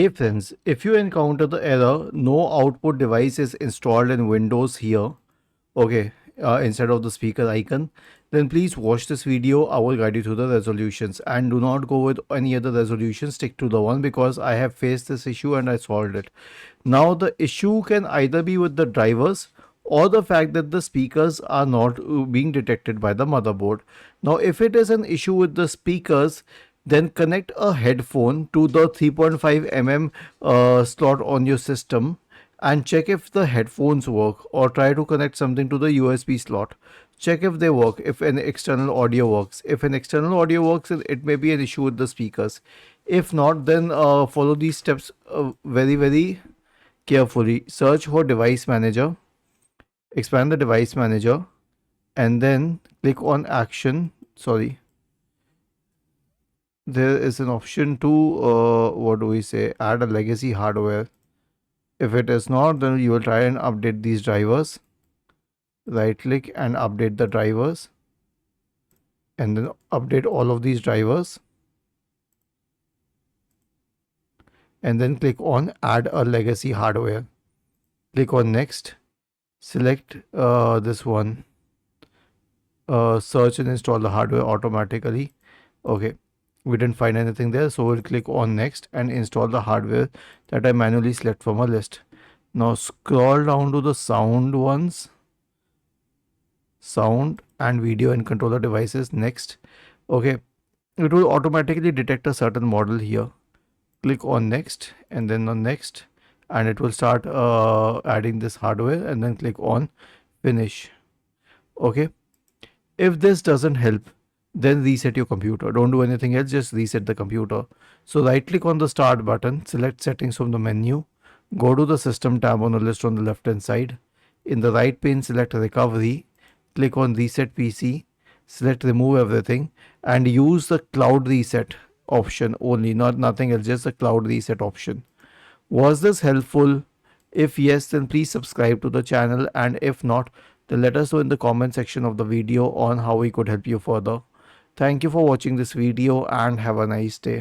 Hey friends, if you encounter the error, no output device is installed in Windows here, okay, instead of the speaker icon, then please watch this video. I will guide you through the resolutions, and do not go with any other resolution. Stick to the one because I have faced this issue and I solved it. Now the issue can either be with the drivers or the fact that the speakers are not being detected by the motherboard. Now if it is an issue with the speakers, then connect a headphone to the 3.5 mm slot on your system and check if the headphones work, or try to connect something to the USB slot. Check if they work, if an external audio works. If an external audio works, then it may be an issue with the speakers. If not, then follow these steps very carefully. Search for device manager, expand the device manager, and then click on action. Sorry, there is an option to what do we say, add a legacy hardware. If it is not, then you will try and update these drivers. Right click and update the drivers, and then update all of these drivers, and then click on add a legacy hardware. Click on next, select this one, search and install the hardware automatically. Okay, we didn't find anything there, so we'll click on next and install the hardware that I manually select from a list. Now scroll down to the sound ones, sound and video and controller devices. Next, okay, it will automatically detect a certain model here. Click on next and then on next, and it will start adding this hardware, and then click on finish. Okay, if this doesn't help, then reset your computer. Don't do anything else, just reset the computer. So right click on the start button, select settings from the menu, go to the system tab on the list on the left hand side. In the right pane, select recovery, click on reset PC, select remove everything, and use the cloud reset option only, not nothing else, just the cloud reset option. Was this helpful? If yes, then please subscribe to the channel, and if not, then let us know in the comment section of the video on how we could help you further. Thank you for watching this video and have a nice day.